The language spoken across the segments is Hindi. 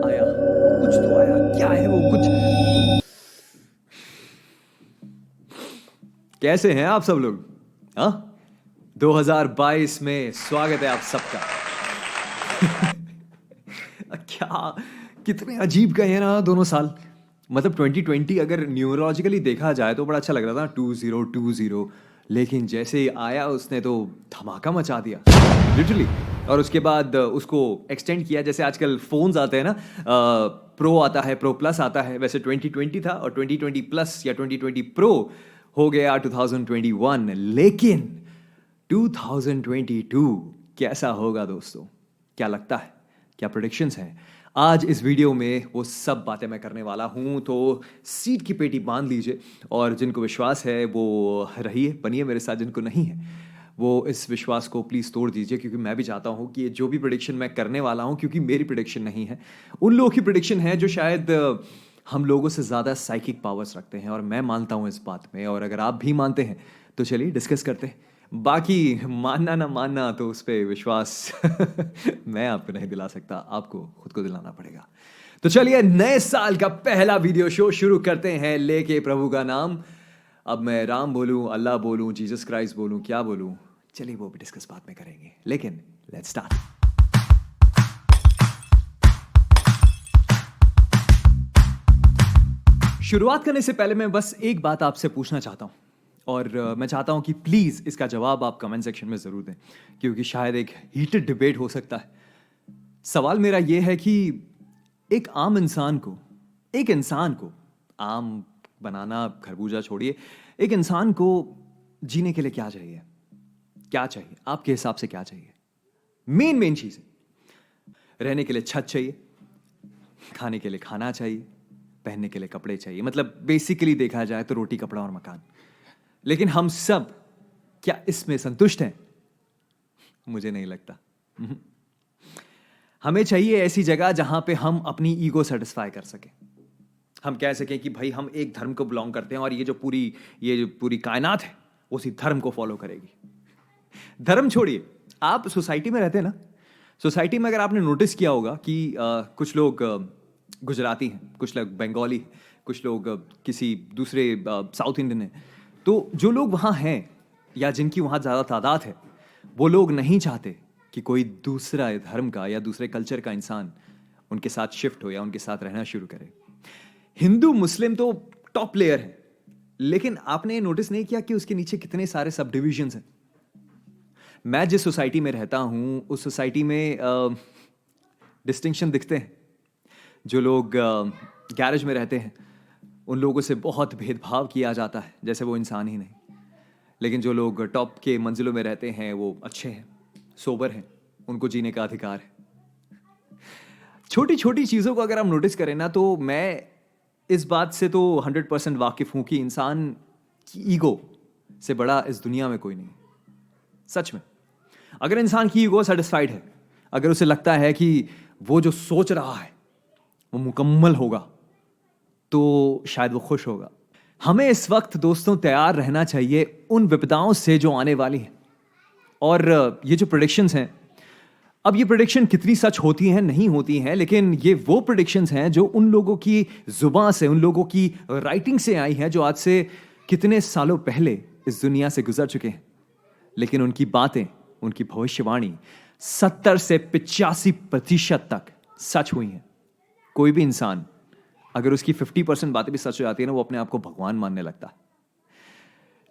आया, कुछ तो आया, क्या है वो कुछ। कैसे हैं आप सब लोग? हाँ, 2022 में स्वागत है आप सबका। क्या, कितने अजीब गए हैं ना दोनों साल। मतलब 2020 अगर न्यूमरोलॉजिकली देखा जाए तो बड़ा अच्छा लग रहा था, 2020। लेकिन जैसे ही आया उसने तो धमाका मचा दिया, लिटरली। और उसके बाद उसको एक्सटेंड किया, जैसे आजकल फोन्स आते हैं ना, प्रो आता है, प्रो प्लस आता है, वैसे 2020 था और 2020 प्लस या 2020 प्रो हो गया 2021। लेकिन 2022 कैसा होगा दोस्तों? क्या लगता है? क्या प्रोडिक्शंस हैं? आज इस वीडियो में वो सब बातें मैं करने वाला हूं, तो सीट की पेटी बांध लीजिए। और जिनको विश्वास है वो रहिए, बनिए मेरे साथ। जिनको नहीं है वो इस विश्वास को प्लीज़ तोड़ दीजिए, क्योंकि मैं भी चाहता हूं कि ये जो भी प्रोडिक्शन मैं करने वाला हूं, क्योंकि मेरी प्रोडिक्शन नहीं है, उन लोगों की प्रोडिक्शन है जो शायद हम लोगों से ज़्यादा साइकिक पावर्स रखते हैं। और मैं मानता हूं इस बात में, और अगर आप भी मानते हैं तो चलिए डिस्कस करते हैं। बाकी मानना ना मानना तो उस पर विश्वास मैं आपको नहीं दिला सकता, आपको खुद को दिलाना पड़ेगा। तो चलिए नए साल का पहला वीडियो शो शुरू करते हैं, लेके प्रभु का नाम। अब मैं राम बोलूं, अल्लाह बोलूं, जीसस क्राइस्ट बोलूं, क्या बोलूं? चलिए वो भी डिस्कस बाद में करेंगे, लेकिन लेट्स स्टार्ट। शुरुआत करने से पहले मैं बस एक बात आपसे पूछना चाहता हूं, और मैं चाहता हूं कि प्लीज़ इसका जवाब आप कमेंट सेक्शन में ज़रूर दें, क्योंकि शायद एक हीटेड डिबेट हो सकता है। सवाल मेरा यह है कि एक आम इंसान को, एक इंसान को, आम बनाना खरबूजा छोड़िए, एक इंसान को जीने के लिए क्या चाहिए? क्या चाहिए आपके हिसाब से? क्या चाहिए? मेन मेन चीज़ें। रहने के लिए छत चाहिए, खाने के लिए खाना चाहिए, पहनने के लिए कपड़े चाहिए। मतलब बेसिकली देखा जाए तो रोटी, कपड़ा और मकान। लेकिन हम सब क्या इसमें संतुष्ट हैं? मुझे नहीं लगता। हमें चाहिए ऐसी जगह जहां पे हम अपनी ईगो सेटिस्फाई कर सकें। हम कह सकें कि भाई हम एक धर्म को बिलोंग करते हैं और ये जो पूरी कायनात है उसी धर्म को फॉलो करेगी। धर्म छोड़िए, आप सोसाइटी में रहते हैं ना, सोसाइटी में अगर आपने नोटिस किया होगा कि कुछ लोग गुजराती हैं, कुछ लोग बंगाली हैं, कुछ लोग किसी दूसरे साउथ इंडियन हैं। तो जो लोग वहाँ हैं या जिनकी वहाँ ज़्यादा तादाद है, वो लोग नहीं चाहते कि कोई दूसरा धर्म का या दूसरे कल्चर का इंसान उनके साथ शिफ्ट हो या उनके साथ रहना शुरू करे। हिंदू मुस्लिम तो टॉप प्लेयर है, लेकिन आपने नोटिस नहीं किया कि उसके नीचे कितने सारे सब डिविजन्स हैं? मैं जिस सोसाइटी में रहता हूं उस सोसाइटी में डिस्टिंक्शन दिखते हैं। जो लोग गैरेज में रहते हैं उन लोगों से बहुत भेदभाव किया जाता है, जैसे वो इंसान ही नहीं। लेकिन जो लोग टॉप के मंजिलों में रहते हैं वो अच्छे हैं, सोबर हैं, उनको जीने का अधिकार है। छोटी छोटी चीज़ों को अगर हम नोटिस करें ना, तो मैं इस बात से तो 100% वाकिफ हूं कि इंसान की ईगो से बड़ा इस दुनिया में कोई नहीं। सच में, अगर इंसान की ईगो सेटिस्फाइड है, अगर उसे लगता है कि वो जो सोच रहा है वो मुकम्मल होगा, तो शायद वो खुश होगा। हमें इस वक्त दोस्तों तैयार रहना चाहिए उन विपदाओं से जो आने वाली हैं। और ये जो प्रेडिक्शंस हैं, अब ये प्रेडिक्शन कितनी सच होती हैं नहीं होती हैं, लेकिन ये वो प्रेडिक्शंस हैं जो उन लोगों की जुबान से, उन लोगों की राइटिंग से आई हैं जो आज से कितने सालों पहले इस दुनिया से गुजर चुके हैं। लेकिन उनकी बातें, उनकी भविष्यवाणी 70 से 85% तक सच हुई हैं। कोई भी इंसान अगर उसकी 50% बातें भी सच हो जाती है ना, वो अपने आप को भगवान मानने लगता है।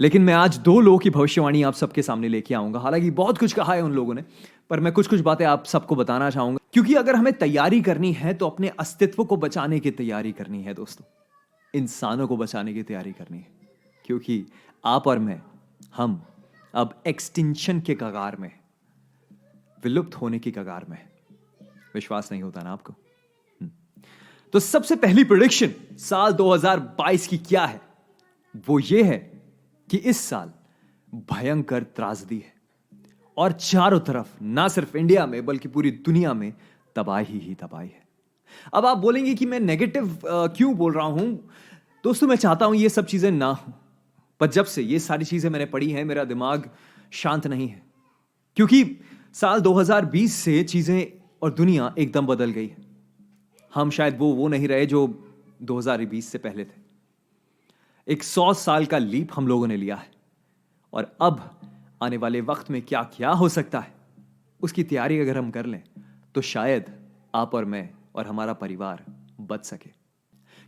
लेकिन मैं आज दो लोगों की भविष्यवाणी आप सबके सामने लेके आऊंगा। हालांकि बहुत कुछ कहा है उन लोगों ने, पर मैं कुछ कुछ बातें आप सबको बताना चाहूंगा, क्योंकि अगर हमें तैयारी करनी है तो अपने अस्तित्व को बचाने की तैयारी करनी है दोस्तों। इंसानों को बचाने की तैयारी करनी है, क्योंकि आप और मैं, हम अब एक्सटिंक्शन के कगार में, विलुप्त होने की कगार में। विश्वास नहीं होता ना आपको? तो सबसे पहली प्रेडिक्शन साल 2022 की क्या है? वो ये है कि इस साल भयंकर त्रासदी है और चारों तरफ, ना सिर्फ इंडिया में बल्कि पूरी दुनिया में तबाही ही तबाही है। अब आप बोलेंगे कि मैं नेगेटिव क्यों बोल रहा हूं? दोस्तों, मैं चाहता हूं ये सब चीजें ना हो, पर जब से ये सारी चीजें मैंने पढ़ी हैं, मेरा दिमाग शांत नहीं है। क्योंकि साल 2020 से चीजें और दुनिया एकदम बदल गई है। हम शायद वो नहीं रहे जो 2020 से पहले थे। एक 100 साल का लीप हम लोगों ने लिया है और अब आने वाले वक्त में क्या क्या हो सकता है उसकी तैयारी अगर हम कर लें तो शायद आप और मैं और हमारा परिवार बच सके,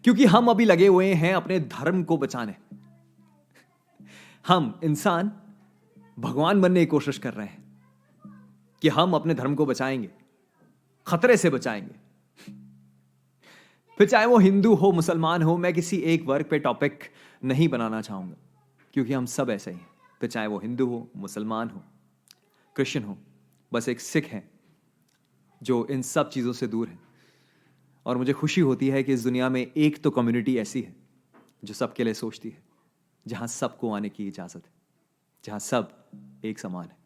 क्योंकि हम अभी लगे हुए हैं अपने धर्म को बचाने। हम इंसान भगवान बनने की कोशिश कर रहे हैं कि हम अपने धर्म को बचाएंगे, खतरे से बचाएंगे। फिर चाहे वो हिंदू हो, मुसलमान हो, मैं किसी एक वर्ग पे टॉपिक नहीं बनाना चाहूंगा, क्योंकि हम सब ऐसे ही हैं। फिर चाहे वो हिंदू हो, मुसलमान हो, क्रिश्चियन हो, बस एक सिख है जो इन सब चीज़ों से दूर है। और मुझे खुशी होती है कि इस दुनिया में एक तो कम्युनिटी ऐसी है जो सबके लिए सोचती है, जहां सबको आने की इजाज़त है, जहां सब एक समान है।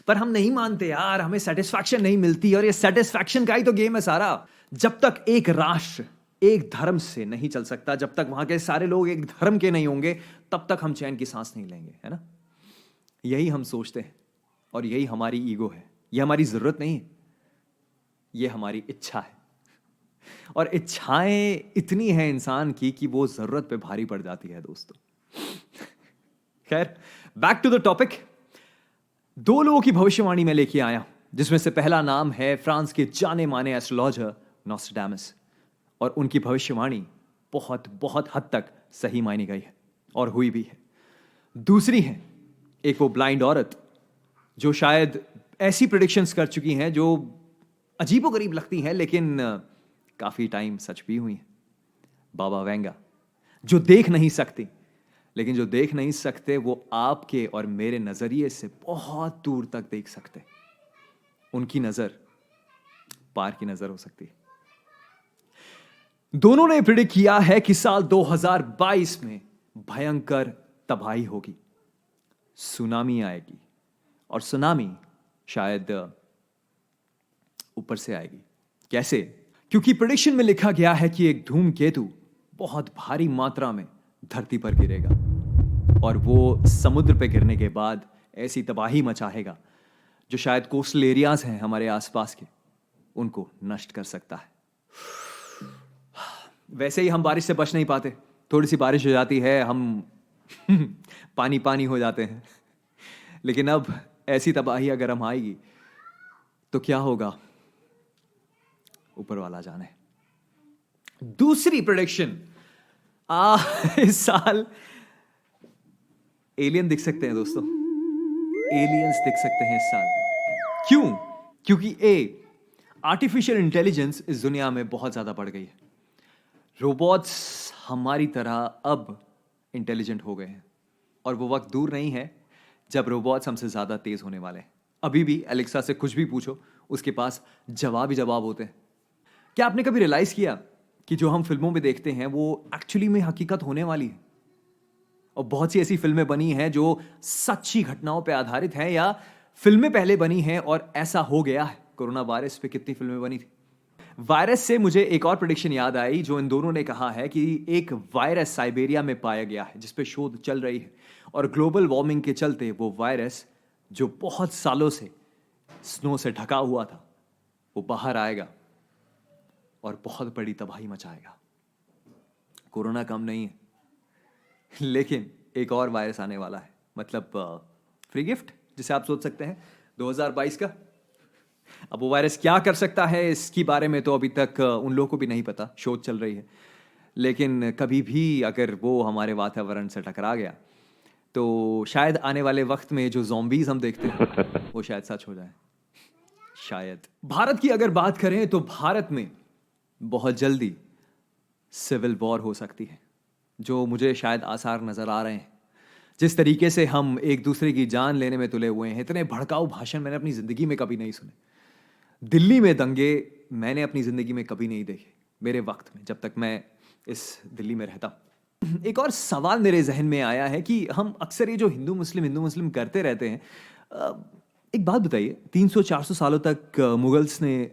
पर हम नहीं मानते यार, हमें सेटिस्फैक्शन नहीं मिलती, और ये सेटिस्फैक्शन का ही तो गेम है सारा। जब तक एक राष्ट्र एक धर्म से नहीं चल सकता, जब तक वहां के सारे लोग एक धर्म के नहीं होंगे, तब तक हम चैन की सांस नहीं लेंगे, है ना? यही हम सोचते हैं और यही हमारी ईगो है। यह हमारी जरूरत नहीं है, यह हमारी इच्छा है। और इच्छाएं इतनी हैं इंसान की कि वो जरूरत पे भारी पड़ जाती है दोस्तों। खैर, बैक टू द टॉपिक। 2 लोगों की भविष्यवाणी में लेके आया, जिसमें से पहला नाम है फ्रांस के जाने माने एस्ट्रोलॉजर नॉस्ट्रैडामस, और उनकी भविष्यवाणी बहुत बहुत हद तक सही मानी गई है और हुई भी है। दूसरी है एक वो ब्लाइंड औरत जो शायद ऐसी प्रेडिक्शंस कर चुकी हैं जो अजीबोगरीब लगती हैं, लेकिन काफी टाइम सच भी हुई हैं। बाबा वेंगा, जो देख नहीं सकती, लेकिन जो देख नहीं सकते वो आपके और मेरे नजरिए से बहुत दूर तक देख सकते। उनकी नजर पार की नजर हो सकती है। दोनों ने प्रिडिक्ट किया है कि साल 2022 में भयंकर तबाही होगी, सुनामी आएगी, और सुनामी शायद ऊपर से आएगी। कैसे? क्योंकि प्रेडिक्शन में लिखा गया है कि एक धूमकेतु बहुत भारी मात्रा में धरती पर गिरेगा और वो समुद्र पे गिरने के बाद ऐसी तबाही मचाएगा जो शायद कोस्टल एरियाज हैं हमारे आसपास के, उनको नष्ट कर सकता है। वैसे ही हम बारिश से बच नहीं पाते, थोड़ी सी बारिश हो जाती है हम पानी पानी हो जाते हैं, लेकिन अब ऐसी तबाही अगर हम आएगी तो क्या होगा, ऊपर वाला जाने। दूसरी प्रेडिक्शन, इस साल एलियन दिख सकते हैं दोस्तों, एलियंस दिख सकते हैं इस साल। क्यों? क्योंकि आर्टिफिशियल इंटेलिजेंस इस दुनिया में बहुत ज्यादा बढ़ गई है। रोबोट्स हमारी तरह अब इंटेलिजेंट हो गए हैं, और वो वक्त दूर नहीं है जब रोबोट्स हमसे ज्यादा तेज होने वाले हैं। अभी भी एलेक्सा से कुछ भी पूछो, उसके पास जवाब ही जवाब होते हैं। क्या आपने कभी रियलाइज किया कि जो हम फिल्मों में देखते हैं वो एक्चुअली में हकीकत होने वाली है? और बहुत सी ऐसी फिल्में बनी हैं जो सच्ची घटनाओं पर आधारित हैं, या फिल्में पहले बनी हैं और ऐसा हो गया है। कोरोना वायरस पे कितनी फिल्में बनी थी। वायरस से मुझे एक और प्रेडिक्शन याद आई जो इन दोनों ने कहा है कि एक वायरस साइबेरिया में पाया गया है जिस पे शोध चल रही है, और ग्लोबल वार्मिंग के चलते वो वायरस जो बहुत सालों से स्नो से ढका हुआ था वो बाहर आएगा और बहुत बड़ी तबाही मचाएगा। कोरोना कम नहीं है, लेकिन एक और वायरस आने वाला है, मतलब फ्री गिफ्ट जिसे आप सोच सकते हैं 2022 का। अब वो वायरस क्या कर सकता है इसके बारे में तो अभी तक उन लोगों को भी नहीं पता, शोध चल रही है। लेकिन कभी भी अगर वो हमारे वातावरण से टकरा गया तो शायद आने वाले वक्त में जो ज़ॉम्बीज़ हम देखते हैं वो शायद सच हो जाए, शायद। भारत की अगर बात करें तो भारत में बहुत जल्दी सिविल वॉर हो सकती है, जो मुझे शायद आसार नज़र आ रहे हैं। जिस तरीके से हम एक दूसरे की जान लेने में तुले हुए हैं, इतने भड़काऊ भाषण मैंने अपनी ज़िंदगी में कभी नहीं सुने। दिल्ली में दंगे मैंने अपनी ज़िंदगी में कभी नहीं देखे, मेरे वक्त में, जब तक मैं इस दिल्ली में रहता। एक और सवाल मेरे जहन में आया है कि हम अक्सर ये जो हिंदू मुस्लिम करते रहते हैं। एक बात बताइए, 300-400 सालों तक मुगल्स ने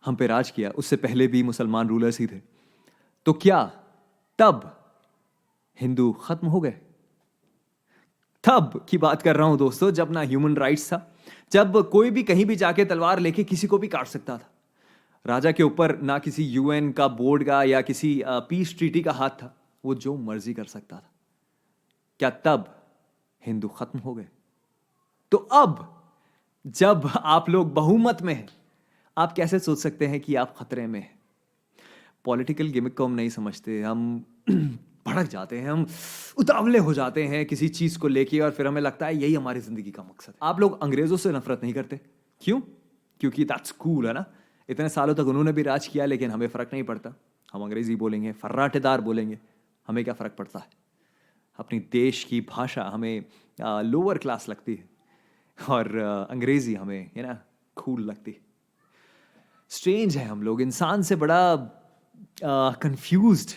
हम पे राज किया, उससे पहले भी मुसलमान रूलर्स ही थे, तो क्या तब हिंदू खत्म हो गए? तब की बात कर रहा हूं दोस्तों, जब ना ह्यूमन राइट्स था, जब कोई भी कहीं भी जाके तलवार लेके किसी को भी काट सकता था। राजा के ऊपर ना किसी यूएन का बोर्ड का या किसी पीस ट्रीटी का हाथ था, वो जो मर्जी कर सकता था। क्या तब हिंदू खत्म हो गए? तो अब जब आप लोग बहुमत में हैं, आप कैसे सोच सकते हैं कि आप खतरे में हैं? पॉलिटिकल गिमिक को हम नहीं समझते, हम भड़क जाते हैं, हम उतावले हो जाते हैं किसी चीज को लेके और फिर हमें लगता है यही हमारी जिंदगी का मकसद है। आप लोग अंग्रेजों से नफरत नहीं करते, क्यों? क्योंकि दैट्स कूल, है ना? इतने सालों तक उन्होंने भी राज किया, लेकिन हमें फर्क नहीं पड़ता। हम अंग्रेजी बोलेंगे, फर्राटेदार बोलेंगे, हमें क्या फर्क पड़ता है? अपनी देश की भाषा हमें लोअर क्लास लगती है और अंग्रेजी हमें कूल लगती है। स्ट्रेंज है हम लोग, इंसान से बड़ा कंफ्यूज्ड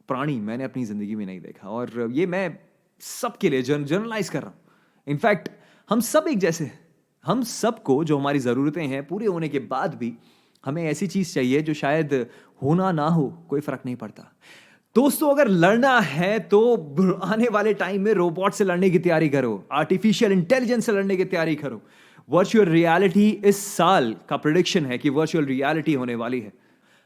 प्राणी मैंने अपनी जिंदगी में नहीं देखा। और ये मैं सबके लिए जनरलाइज कर रहा हूं। इनफैक्ट हम सब एक जैसे हैं। हम सबको जो हमारी ज़रूरतें हैं पूरे होने के बाद भी हमें ऐसी चीज़ चाहिए जो शायद होना ना हो, कोई फ़र्क नहीं पड़ता। दोस्तों, अगर लड़ना है तो आने वाले टाइम में रोबोट से लड़ने की तैयारी करो, आर्टिफिशियल इंटेलिजेंस से लड़ने की तैयारी करो। वर्चुअल रियलिटी इस साल का प्रेडिक्शन है कि वर्चुअल रियलिटी होने वाली है।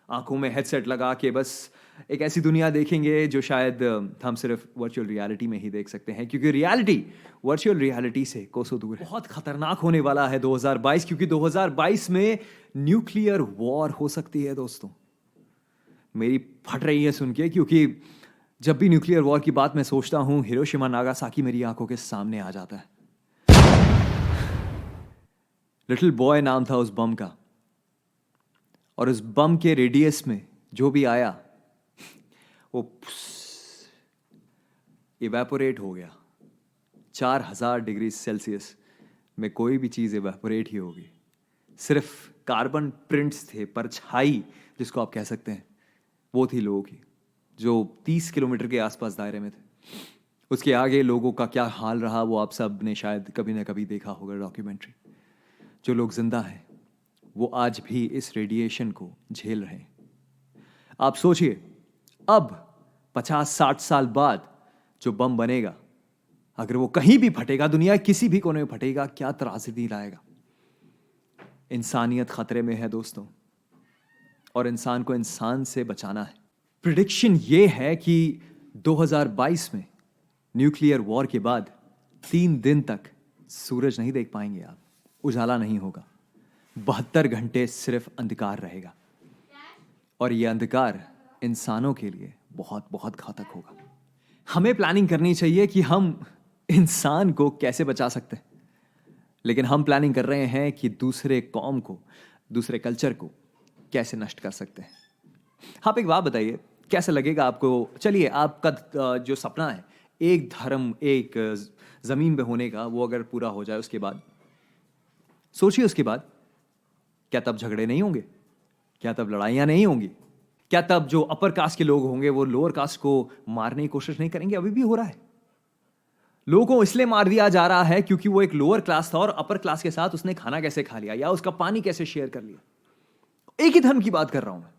आंखों में हेडसेट लगा के बस एक ऐसी दुनिया देखेंगे जो शायद हम सिर्फ वर्चुअल रियलिटी में ही देख सकते हैं, क्योंकि रियलिटी वर्चुअल रियलिटी से कोसों दूर है। बहुत खतरनाक होने वाला है 2022, क्योंकि 2022 में न्यूक्लियर वॉर हो सकती है। दोस्तों, मेरी फट रही है सुन के, क्योंकि जब भी न्यूक्लियर वॉर की बात मैं सोचता हूं, हिरोशिमा नागासाकी मेरी आंखों के सामने आ जाता है। लिटिल बॉय नाम था उस बम का, और उस बम के रेडियस में जो भी आया वो इवेपोरेट हो गया। 4000 डिग्री सेल्सियस में कोई भी चीज़ इवेपोरेट ही होगी। सिर्फ कार्बन प्रिंट्स थे, परछाई जिसको आप कह सकते हैं, वो थी लोगों की, जो 30 किलोमीटर के आसपास दायरे में थे। उसके आगे लोगों का क्या हाल रहा वो आप सब ने शायद कभी ना कभी देखा होगा डॉक्यूमेंट्री। जो लोग जिंदा हैं वो आज भी इस रेडिएशन को झेल रहे हैं। आप सोचिए, अब 50-60 साल बाद जो बम बनेगा, अगर वो कहीं भी फटेगा, दुनिया के किसी भी कोने में फटेगा, क्या त्रासदी लाएगा। इंसानियत खतरे में है दोस्तों, और इंसान को इंसान से बचाना है। प्रिडिक्शन ये है कि 2022 में न्यूक्लियर वॉर के बाद 3 दिन तक सूरज नहीं देख पाएंगे आप, उजाला नहीं होगा। 72 घंटे सिर्फ अंधकार रहेगा, और यह अंधकार इंसानों के लिए बहुत बहुत घातक होगा। हमें प्लानिंग करनी चाहिए कि हम इंसान को कैसे बचा सकते हैं, लेकिन हम प्लानिंग कर रहे हैं कि दूसरे कौम को, दूसरे कल्चर को कैसे नष्ट कर सकते हैं। आप एक बात बताइए, कैसे लगेगा आपको? चलिए, आपका जो सपना है एक धर्म, एक जमीन पे होने का, वो अगर पूरा हो जाए, उसके बाद सोचिए, उसके बाद क्या तब झगड़े नहीं होंगे? क्या तब लड़ाइयां नहीं होंगी? क्या तब जो अपर कास्ट के लोग होंगे वो लोअर कास्ट को मारने की कोशिश नहीं करेंगे? अभी भी हो रहा है। लोगों को इसलिए मार दिया जा रहा है क्योंकि वो एक लोअर क्लास था और अपर क्लास के साथ उसने खाना कैसे खा लिया या उसका पानी कैसे शेयर कर लिया। एक ही धर्म की बात कर रहा हूं मैं,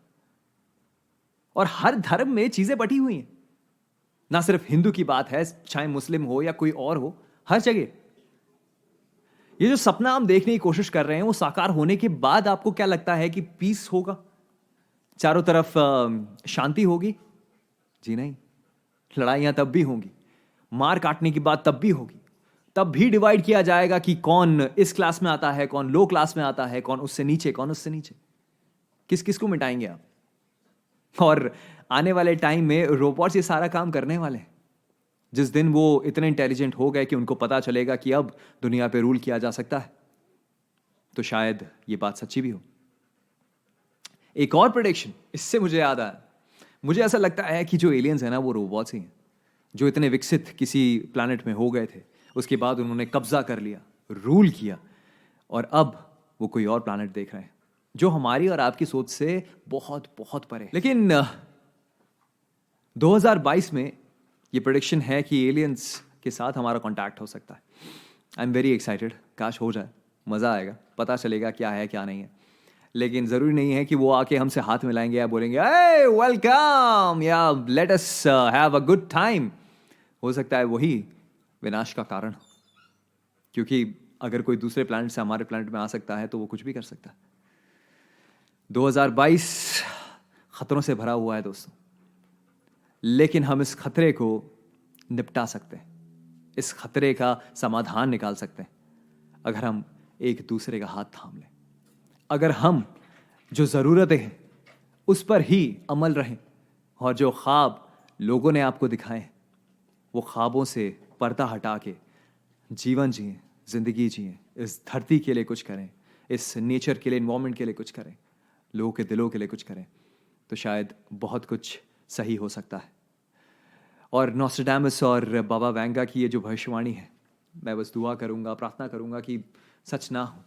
और हर धर्म में चीजें बटी हुई हैं। ना सिर्फ हिंदू की बात है, चाहे मुस्लिम हो या कोई और हो, हर जगह ये जो सपना हम देखने की कोशिश कर रहे हैं वो साकार होने के बाद आपको क्या लगता है कि पीस होगा, चारों तरफ शांति होगी? जी नहीं, लड़ाइयां तब भी होंगी, मार काटने की बात तब भी होगी। तब भी डिवाइड किया जाएगा कि कौन इस क्लास में आता है, कौन लो क्लास में आता है, कौन उससे नीचे, कौन उससे नीचे। किस किस को मिटाएंगे आप? और आने वाले टाइम में रोबोट्स ये सारा काम करने वाले हैं। जिस दिन वो इतने इंटेलिजेंट हो गए कि उनको पता चलेगा कि अब दुनिया पे रूल किया जा सकता है, तो शायद ये बात सच्ची भी हो। एक और प्रेडिक्शन इससे मुझे याद आया, मुझे ऐसा लगता है कि जो एलियंस है ना, वो रोबोट्स ही हैं, जो इतने विकसित किसी प्लैनेट में हो गए थे, उसके बाद उन्होंने कब्जा कर लिया, रूल किया, और अब वो कोई और प्लैनेट देख रहे हैं जो हमारी और आपकी सोच से बहुत बहुत परे। लेकिन 2022 में ये प्रेडिक्शन है कि एलियंस के साथ हमारा कांटेक्ट हो सकता है। आई एम वेरी एक्साइटेड, काश हो जाए, मज़ा आएगा, पता चलेगा क्या है क्या नहीं है। लेकिन ज़रूरी नहीं है कि वो आके हमसे हाथ मिलाएंगे या बोलेंगे हे वेलकम या let us have a good time. हो सकता है वही विनाश का कारण हो, क्योंकि अगर कोई दूसरे प्लैनेट से हमारे प्लैनेट में आ सकता है तो वो कुछ भी कर सकता है। 2022 खतरों से भरा हुआ है दोस्तों, लेकिन हम इस खतरे को निपटा सकते हैं, इस खतरे का समाधान निकाल सकते हैं अगर हम एक दूसरे का हाथ थाम लें, अगर हम जो ज़रूरतें हैं उस पर ही अमल रहें, और जो ख्वाब लोगों ने आपको दिखाए वो ख्वाबों से पर्दा हटा के जीवन जिएं, ज़िंदगी जिएं, इस धरती के लिए कुछ करें, इस नेचर के लिए, इन्वायरमेंट के लिए कुछ करें, लोगों के दिलों के लिए कुछ करें, तो शायद बहुत कुछ सही हो सकता है। और नॉस्ट्रेडामस और बाबा वैंगा की ये जो भविष्यवाणी है, मैं बस दुआ करूंगा, प्रार्थना करूंगा कि सच ना हो,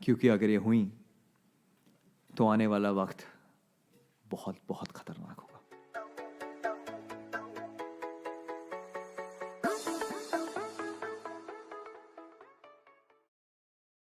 क्योंकि अगर ये हुई तो आने वाला वक्त बहुत बहुत खतरनाक हो।